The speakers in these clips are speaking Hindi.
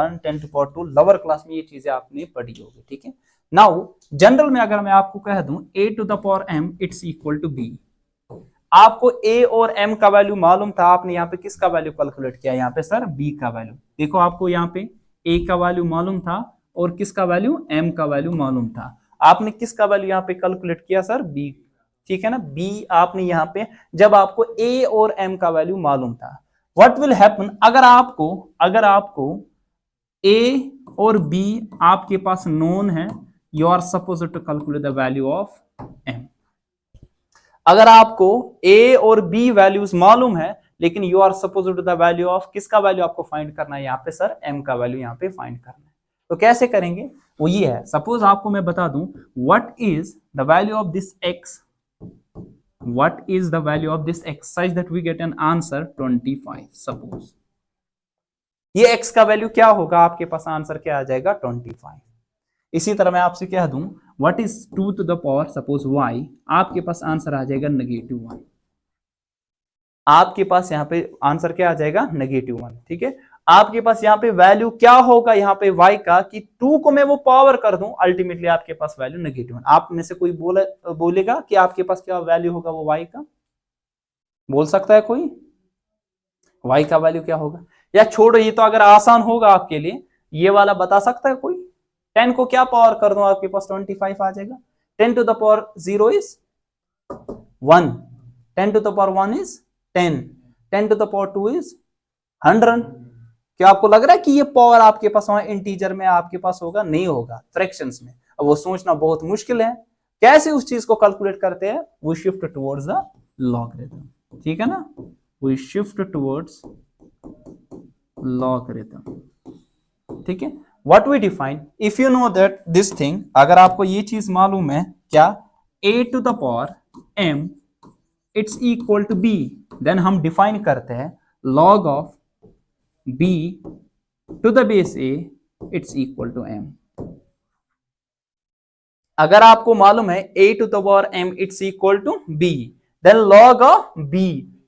1, 10 to the power 2, lower class में ये चीजें आपने पढ़ी होगी, ठीक है। नाउ जनरल में अगर मैं आपको कह दूं a to the power m it's equal to b, आपको a और m का वैल्यू मालूम था, आपने यहाँ पे किसका वैल्यू कैलकुलेट किया, यहाँ पे सर b का वैल्यू। देखो आपको यहाँ पे a का वैल्यू मालूम था और किसका वैल्यू, m का वैल्यू मालूम था, आपने किसका वैल्यू यहाँ पे कैलकुलेट किया सर, b, ठीक है ना। b आपने यहाँ पे, जब आपको a और m का वैल्यू मालूम था, व्हाट विल हैपन, अगर आपको a और b आपके पास नोन है, you are suppose to calculate the value of m। अगर आपको a और b वैल्यूज मालूम है, लेकिन you are suppose to the value of, किसका वैल्यू आपको फाइंड करना है यहाँ पे सर, m का वैल्यू यहाँ पे फाइंड करना है। तो कैसे करेंगे, वो ये है, सपोज आपको मैं बता दूं what is the value of this x, what is the value of this x such that we get an answer 25। Suppose ये x का वैल्यू क्या होगा, आपके पास आंसर क्या आ जाएगा 25। इसी तरह मैं आपसे कह दूं what is 2 to the power suppose y, आपके पास आंसर आ जाएगा -1, आपके पास यहाँ पे आंसर क्या आ जाएगा -1, ठीक है। आपके पास यहाँ पे वैल्यू क्या होगा यहाँ पे y का, कि 2 को मैं वो पावर कर दूं, अल्टीमेटली आपके पास वैल्यू -1। आप में से कोई बोलेगा कि आपके पास क्या वैल्यू होगा वो y का, बोल सकता है कोई, y का वैल्यू क्या होगा, या छोड़ो ये तो अगर आसान होगा आपके लिए, ये वाला बता सकता है कोई, 10 को क्या पावर कर दूं, आपके पास 25 आ जाएगा। 10 to the power 0 is 1, 10 to the power 1 is 10, 10 to the power 2 is 100। क्या आपको लग रहा है कि ये पावर आपके पास वहां इंटीजर में आपके पास होगा, नहीं होगा, फ्रैक्शंस में। अब वो सोचना बहुत मुश्किल है, कैसे उस चीज को कैलकुलेट करते हैं, we shift towards the logarithm, ठीक है ना, वी शिफ्ट टुवर्ड्स लॉगरिथम, ठीक है। What we define, if you know that this thing, अगर आपको ये चीज मालूम है क्या, a to the power m it's equal to b, then हम डिफाइन करते हैं log of b to the base a it's equal to m। अगर आपको मालूम है a to the power m it's equal to b, then log of b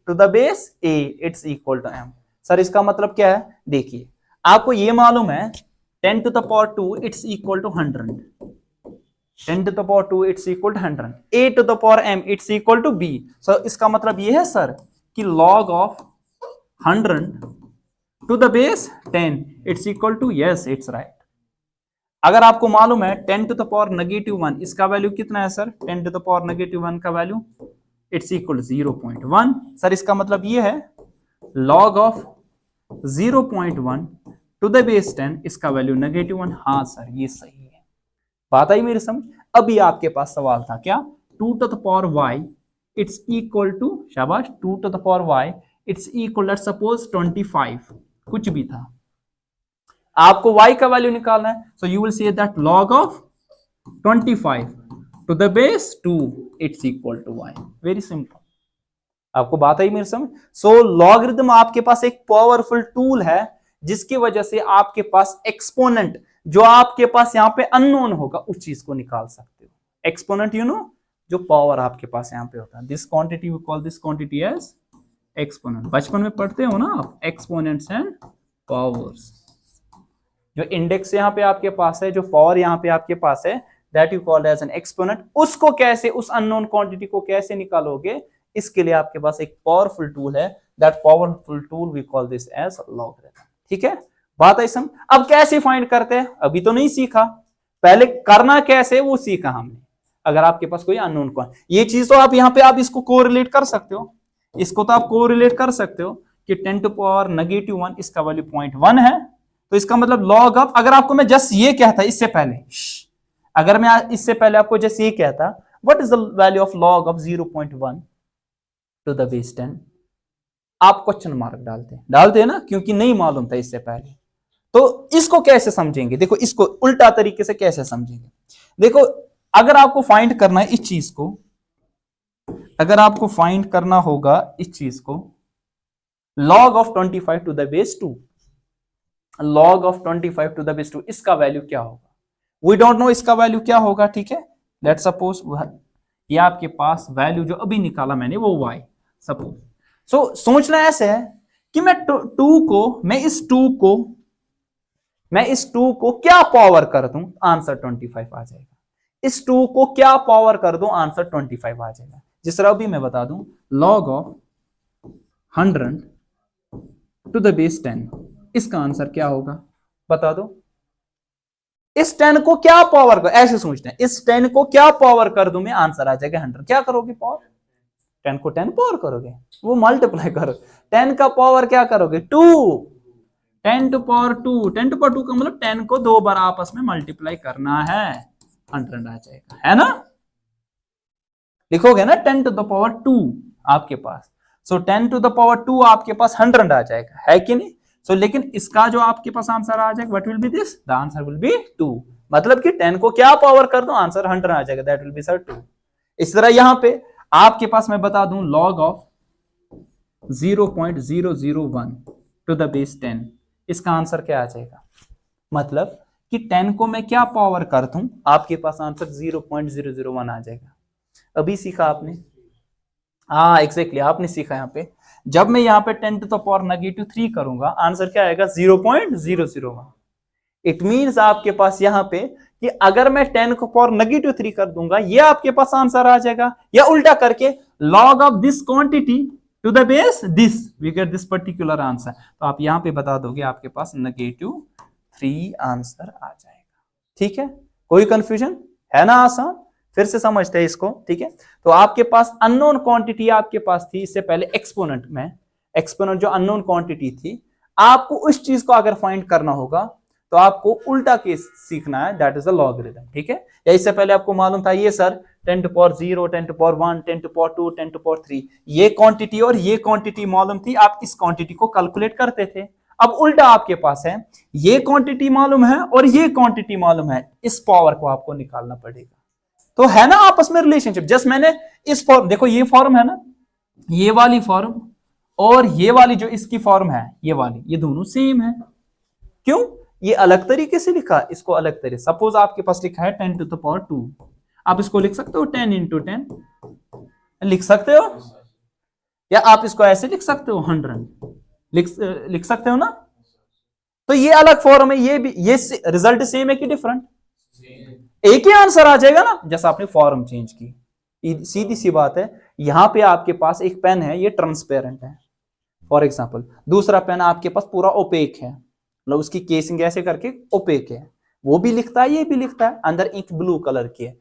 to the base a it's equal to m। Sir इसका मतलब क्या है, देखिए आपको ये मालूम है 10 to the power 2 it's equal to 100, 10 to the power 2 it's equal to 100, a to the power m it's equal to b। so इसका मतलब ये है सर कि log of 100 to the base 10 it's equal to, yes it's right। अगर आपको मालूम है 10 to the power -1 इसका वैल्यू कितना है सर, 10 to the power -1 का वैल्यू इट्स इक्वल 0.1। सर इसका मतलब ये है log of 0.1 to the base 10 इसका वैल्यू -1। हाँ सर ये सही है, बात आई मेरी समझ। अभी आपके पास सवाल था क्या, 2 to the power y it's equal to, शाबाश, 2 to the power y it's equal let's suppose 25, कुछ भी था, आपको y का वैल्यू निकालना है। So you will see that log of 25 to the base 2 it's equal to y, very simple. आपको बात आई मेरे समझ। सो लॉगरिथम आपके पास एक पावरफुल टूल है, जिसकी वजह से आपके पास एक्सपोनेंट जो आपके पास यहाँ पे अननोन होगा उस चीज को निकाल सकते हो। एक्सपोनेंट यू नो, जो पावर आपके पास यहाँ पे होता है, this quantity we call this quantity as exponent. बचपन में पढ़ते हो ना आप, एक्सपोनेंट्स एंड पावर्स। जो इंडेक्स यहाँ पे आपके पास है, जो पावर यहाँ पे आपके पास है, that you called as an exponent. उसको कैसे, उस अननोन क्वांटिटी को कैसे निकालोगे, इसके लिए आपके पास एक पावरफुल टूल है, that powerful tool we call this as logarithm. ठीक है, बात है समझ। अब कैसे फाइंड करते हैं, अभी तो नहीं सीखा, पहले करना कैसे वो सीखा हमने। अगर आपके पास कोई अननोन क्वांटिटी, ये चीज तो आप यहाँ पे आप इसको कोरिलेट कर सकते हो, इसको तो आप कोरिलेट कर सकते हो कि 10 टू पावर -1 इसका वैल्यू 0.1 है, तो इसका मतलब लॉग ऑफ, अगर आपको मैं जस्ट ये कहता इससे पहले, अगर मैं इससे पहले आपको जस्ट ये कहता what is the value of log of 0.1 to the base 10, आप क्वेश्चन मार्क डालते हैं ना, क्योंकि नहीं मालूम था इससे पहले। तो इसको कैसे समझेंगे, देखो इसको उल्टा तरीके से कैसे समझेंगे। देखो अगर आपको फाइंड करना है इस चीज को, अगर आपको फाइंड करना होगा इस चीज को, log of 25 to the base 2, log of 25 to the base 2, इसका वैल्यू क्या होगा, वी डोंट नो इसका वैल्यू क्या होगा। ठीक है, लेट्स सपोज ये आपके पास वैल्यू जो अभी निकाला मैंने वो y सपोज। सो सोचना ऐसे है कि मैं 2 को, मैं इस 2 को मैं इस 2 को क्या पावर कर दूं, आंसर 25 आ जाएगा। इस 2 को क्या पावर कर दूं, आंसर 25 आ जाएगा। जिस तरह भी मैं बता दूं, log of 100 to the base 10, इसका आंसर क्या होगा बता दो। इस 10 को क्या पावर कर, ऐसे सोचते हैं, इस 10 को क्या पावर कर दूं मैं, आंसर आ जाएगा 100। क्या करोगे पावर, 10 को 10 पावर करोगे, वो मल्टीप्लाई करो। 10 का पावर क्या करोगे 2, 10 टू पावर 2, 10 टू पावर 2 का मतलब 10 को 2 बार आपस में मल्टीप्लाई करना है, 100 आ जाएगा, है ना। लिखोगे ना 10 टू द पावर 2 आपके पास, सो 10 टू द पावर 2 आपके पास 100 आ जाएगा, है कि नहीं। सो लेकिन इसका जो आपके पास आंसर आ जाएगा, what will be this, the answer will be 2। मतलब कि 10 को क्या पावर कर दो, आंसर 100 आ जाएगा, दैट विल बी सर 2। इस तरह यहां पे आपके पास मैं बता दूं, log of 0.001 to the base 10, इसका आंसर क्या आ जाएगा। मतलब कि 10 को मैं क्या पावर कर दूं, आपके पास आंसर 0.001 आ जाएगा। अभी सीखा आपने, हाँ एग्जैक्टली आपने सीखा। यहाँ पे जब मैं यहाँ पे 10 टू द पावर -3 करूंगा, आंसर क्या आएगा 0.001। इट मीन्स आपके पास यहाँ पे कि अगर मैं 10 को पावर -3 कर दूंगा, ये आपके पास आंसर आ जाएगा, या उल्टा करके log of this quantity to the base this, we get this particular answer. तो आप यहाँ पे बता दोगे आपके पास -3 आंसर आ जाएगा। ठीक है, कोई कंफ्यूजन है ना, आसान। फिर से समझते हैं इसको, ठीक है। तो आपके पास अननोन क्वांटिटी आपके पास थी इससे पहले एक्सपोनेंट में, एक्सपोनेंट जो अननोन क्वांटिटी थी, आपको उस चीज को अगर फाइंड करना होगा तो आपको उल्टा केस सीखना है, दैट इज द लॉगरिथम। ठीक है, या इससे पहले आपको मालूम था ये sir 10 to power 0, 10 to power 1, 10 to power 2, 10 to power 3, ये क्वांटिटी और ये क्वांटिटी मालूम थी, आप इस क्वांटिटी को कैलकुलेट करते थे। अब उल्टा आपके पास है, ये क्वांटिटी मालूम है और ये क्वांटिटी मालूम है, इस पावर को आपको निकालना पड़ेगा। तो है ना आपस में रिलेशनशिप। जस्ट मैंने इस फॉर्म, देखो ये फॉर्म है ना, ये वाली फॉर्म और ये वाली जो इसकी फॉर्म है, ये वाली, ये दोनों सेम है। क्यों, ये अलग तरीके से लिखा, इसको अलग तरीके, सपोज आपके पास लिखा है 10 टू द पावर 2, आप इसको लिख सकते हो 10 इंटू 10 लिख सकते हो, या आप इसको ऐसे लिख सकते हो 100 लिख सकते हो ना। तो ये अलग फॉर्म है, ये भी, ये रिजल्ट सेम है कि डिफरेंट, एक ही आंसर आ जाएगा ना, जैसा आपने फॉर्म चेंज की। सीधी सी बात है, यहां पे आपके पास एक पेन है, ये ट्रांसपेरेंट है फॉर एग्जांपल, दूसरा पेन आपके पास पूरा ओपेक है, मतलब उसकी केसिंग ऐसे करके ओपेक है, वो भी लिखता है ये भी लिखता है, अंदर इंक ब्लू कलर की है।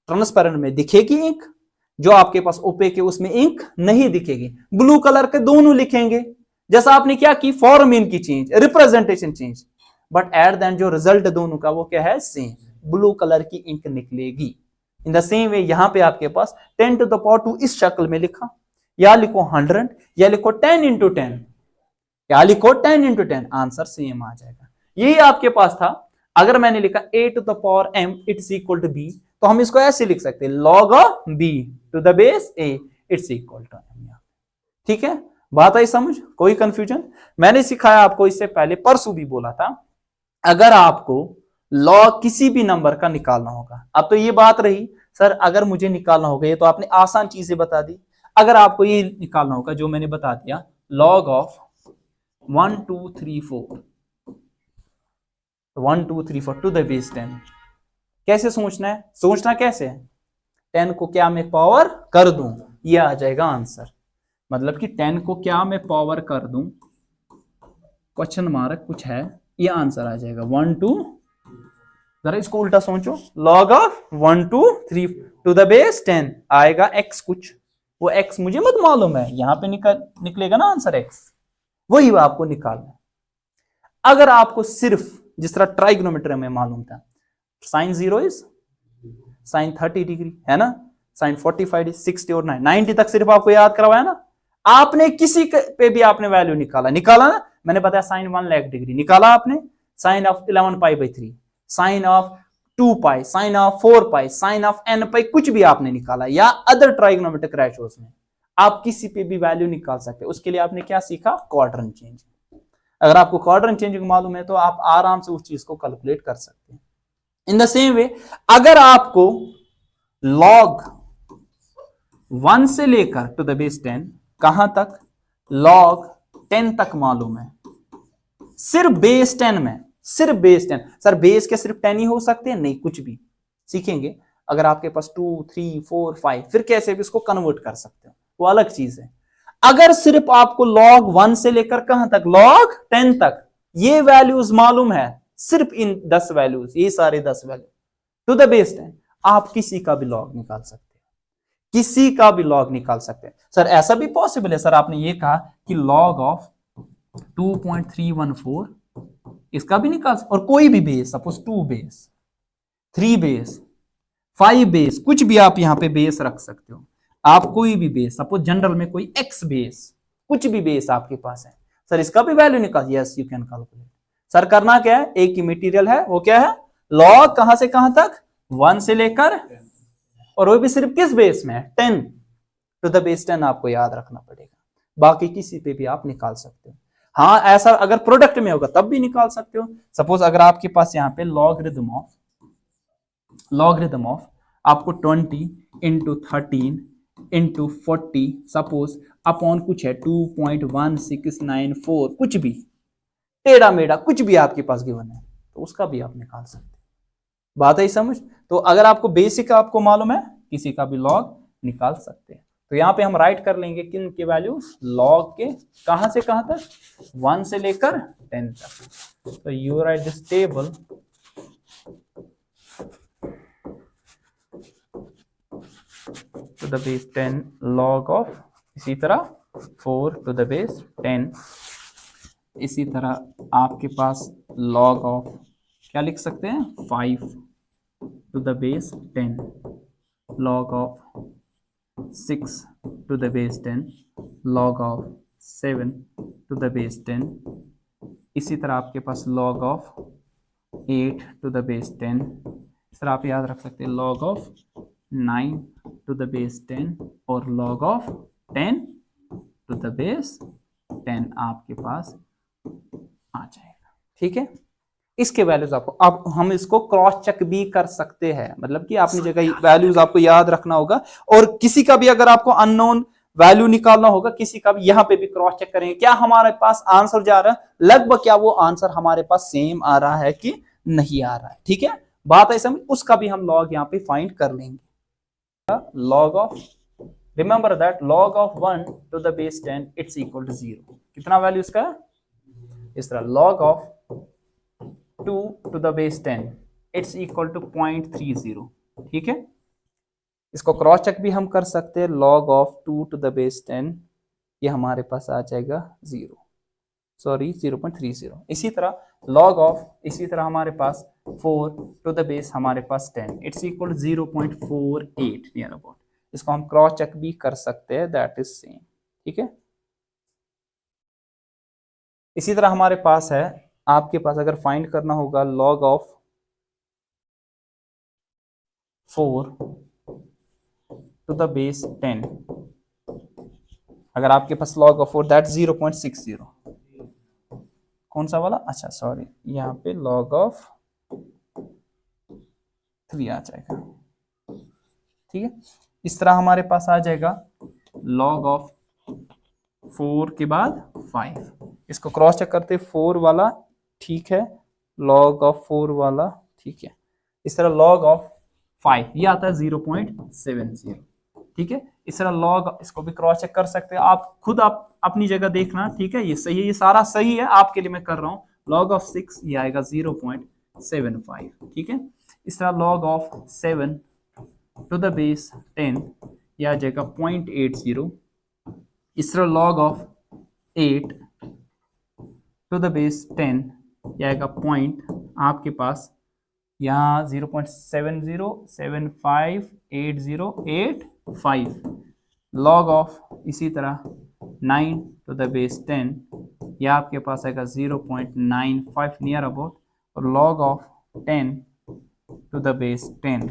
ट्रांसपेरेंट में दिखेगी इंक, जो आपके पास ओपेक है उसमें इंक नहीं दिखेगी, ब्लू कलर के दोनों लिखेंगे। जैसा आपने क्या की, फॉर्म इनकी change, representation change, but at the end जो रिजल्ट दोनों का वो क्या है, सेम, ब्लू कलर की इंक निकलेगी। इन द सेम वे यहां पे आपके पास 10 टू द पावर 2 इस शक्ल में लिखा, या लिखो 100 या लिखो 10 इंटू 10 या लिखो 10 इंटू 10, आंसर सेम आ जाएगा। यही आपके पास था। अगर मैंने लिखा a to the power m it's equal to b, तो हम इसको ऐसे लिख सकते हैं, log of b to the base a it's equal to m। ठीक है, बात आई समझ, कोई कंफ्यूजन। मैंने सिखाया आपको इससे पहले, परसों भी बोला था, अगर आपको लॉग किसी भी नंबर का निकालना होगा, अब तो ये बात रही सर अगर मुझे निकालना होगा, ये तो आपने आसान चीजें बता दी, अगर आपको ये निकालना होगा जो मैंने बता दिया, log of 1 2 3 4 1 2 3 4 to the base 10, कैसे सोचना है, सोचना कैसे है, 10 को क्या मैं पावर कर दूं, ये आ जाएगा आंसर। मतलब कि 10 को क्या मैं पावर कर दूं, क्वेश्चन मार्क कुछ है, ये आंसर आ जाएगा 1 2, जरा इसको उल्टा सोचो, log of 1 2 3 to the base 10 आएगा x कुछ, वो x मुझे मत मालूम है, यहां पे निकलेगा ना आंसर x, वही आपको निकालना है। अगर आपको सिर्फ जिस तरह ट्राइगोनोमेट्री में मालूम था, साइन 0 इज साइन 30 डिग्री, है ना, साइन 45 60 और 90 तक सिर्फ आपको याद करवाया ना, आपने किसी पे भी आपने वैल्यू निकाला ना, मैंने बताया साइन 1 लाख डिग्री निकाला आपने, sine of 11 pi by 3, sine of 2 pi, sine of 4 pi, sine of n pi, कुछ भी आपने निकाला, या अदर ट्राइगोनोमेट्रिक रेशियोज में आप किसी पे भी वैल्यू निकाल सकते हैं। उसके लिए आपने क्या सीखा, क्वाड्रेंट चेंज। अगर आपको क्वाड्रेंट चेंजिंग मालूम है तो आप आराम से उस चीज को कैलकुलेट कर सकते हैं। इन द सेम वे अगर आपको log 1 से लेकर टू द बेस 10 कहां तक, log 10 तक मालूम है, सिर्फ बेस 10 में, सिर्फ बेस 10। सर बेस के सिर्फ 10 ही हो सकते हैं? नहीं, कुछ भी सीखेंगे। अगर आपके पास 2 3 4 5 फिर कैसे भी इसको कन्वर्ट कर सकते हो, वो अलग चीज है। अगर सिर्फ आपको log 1 से लेकर कहां तक, log 10 तक ये वैल्यूज मालूम है, सिर्फ इन 10 वैल्यूज, ये सारे 10 वैल्यू टू द बेस 10, आप किसी का भी लॉग निकाल सकते हैं, किसी का भी लॉग निकाल सकते हैं। सर ऐसा भी पॉसिबल है? सर आपने ये कहा कि लॉग ऑफ 2.314 इसका भी निकाल, और कोई भी base, suppose 2 base, 3 base, 5 base, कुछ भी आप यहां पे बेस रख सकते हो। आप कोई भी बेस, सपोज जनरल में कोई x बेस, कुछ भी बेस आपके पास है, सर इसका भी वैल्यू निकाल, yes you can calculate. Sir करना क्या है, एक ही मटेरियल है, वो क्या है, लॉग कहां से कहां तक, 1 से लेकर, और वो भी सिर्फ किस बेस में है, 10 टू द बेस 10 आपको याद रखना पड़ेगा। बाकी किसी पे भी आप निकाल सकते हो। हाँ ऐसा अगर प्रोडक्ट में होगा तब भी निकाल सकते हो। सपोज अगर आपके पास यहाँ पे लॉगरिथम ऑफ आपको 20 इंटू 13 इंटू 40 सपोज अपॉन कुछ है 2.1694, कुछ भी टेढ़ा मेढ़ा कुछ भी आपके पास गिवन है, तो उसका भी आप निकाल सकते हो। बात है समझ? तो अगर आपको बेसिक आपको मालूम है, किसी का भी लॉग निकाल सकते हैं। तो यहां पे हम राइट कर लेंगे किन के वैल्यू, लॉग के कहां से कहां तक, 1 से लेकर 10 तक। तो you write this table to the base 10 log of, इसी तरह 4 टू द बेस 10, इसी तरह आपके पास लॉग ऑफ क्या लिख सकते हैं, 5 to the base 10, log of 6 to the base 10, log of 7 to the base 10, इसी तरह आपके पास log of 8 to the base 10, इस तरह आप याद रख सकते हैं log of 9 to the base 10 और log of 10 to the base 10 आपके पास आ जाएगा। ठीक है, इसके वैल्यूज आपको, अब हम इसको क्रॉस चेक भी कर सकते हैं, मतलब कि अपनी जगह वैल्यूज आपको याद रखना होगा, और किसी का भी अगर आपको अननोन वैल्यू निकालना होगा, किसी का भी यहां पे भी क्रॉस चेक करेंगे, क्या हमारे पास आंसर जा रहा है लगभग, क्या वो आंसर हमारे पास सेम आ रहा है कि नहीं आ रहा है। ठीक है, बात है समझ, उसका भी हम लॉग यहाँ पे फाइंड कर लेंगे। Log of, remember that log of 1 to the base 10 it's equal to 0, कितना वैल्यू इसका, इस तरह log of 2 to the base 10 it's equal to 0.30। ठीक है, इसको क्रॉस चेक भी हम कर सकते हैं, log of 2 to the base 10 ये हमारे पास आ जाएगा 0.30। इसी तरह log of, इसी तरह हमारे पास 4 to the base हमारे पास 10 it's equal to 0.48 near about, इसको हम क्रॉस चेक भी कर सकते हैं, दैट इज सेम। ठीक है, इसी तरह हमारे पास है, आपके पास अगर फाइंड करना होगा log of 4 to the base 10, अगर आपके पास log ऑफ 4 दैट 0.60, कौन सा वाला, अच्छा सॉरी यहाँ पे log ऑफ 3 आ जाएगा। ठीक है, इस तरह हमारे पास आ जाएगा log ऑफ 4 के बाद 5, इसको क्रॉस चेक करते 4 वाला ठीक है, log ऑफ 4 वाला ठीक है, इस तरह log ऑफ 5 ये आता है 0.70। ठीक है, इस तरह log, इसको भी क्रॉस चेक कर सकते हैं आप खुद, आप अपनी जगह देखना। ठीक है, ये सही है, ये सारा सही है, आपके लिए मैं कर रहा हूँ। log ऑफ 6 ये आएगा 0.75। ठीक है, इस तरह log of 7 to the base 10 ये आ जाएगा 0.80। इस तरह log of 8 to the base 10 ये आएगा पॉइंट आपके पास यहाँ 0.70758085। log ऑफ इसी तरह 9 टू द बेस 10 ये आपके पास आएगा 0.95 नियर अबाउट, और log of 10 to the base 10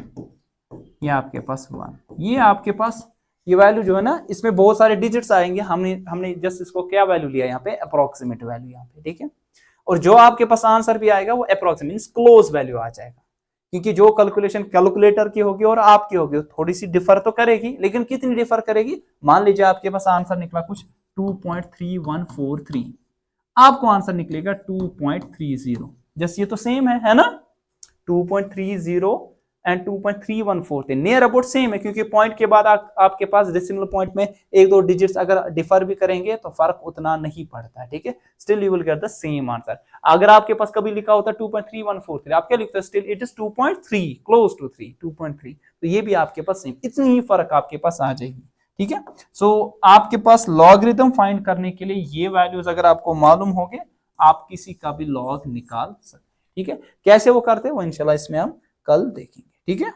ये आपके पास 1। ये आपके पास ये वैल्यू जो है ना, इसमें बहुत सारे डिजिट्स आएंगे, हमने जस्ट इसको क्या वैल्यू लिया यहाँ पे, अप्रोक्सीमेट वैल्यू यहाँ पे। ठीक है, और जो आपके पास आंसर भी आएगा वो अप्रोक्सीमेट क्लोज वैल्यू आ जाएगा, क्योंकि जो कैलकुलेशन कैलकुलेटर की होगी और आपकी होगी थोड़ी सी डिफर तो करेगी, लेकिन कितनी डिफर करेगी, मान लीजिए आपके पास आंसर निकला कुछ 2.3143, आपको आंसर निकलेगा 2.30, जस्ट ये तो सेम है ना, 2.30 एंड 2.314 थे, नियर अबाउट सेम है, क्योंकि पॉइंट के बाद आपके पास डेसिमल पॉइंट में एक दो डिजिट्स अगर डिफर भी करेंगे तो फर्क उतना नहीं पड़ता है, ठीक है, still you will get the same answer. अगर आपके पास कभी लिखा होता 2.3143, आप क्या लिखते हैं, still it is 2.3, close to 3, 2.3, तो ये भी आपके पास सेम, इतनी ही फर्क आपके पास आ जाएगी, ठीक है। सो आपके पास लॉगरिथम फाइंड करने के लिए ये वैल्यूज अगर आपको मालूम होंगे, आप किसी का भी लॉग निकाल सकते हैं, ठीक है। कैसे वो करते हैं वो इंशाल्लाह इसमें हम कल देखेंगे, ठीक है।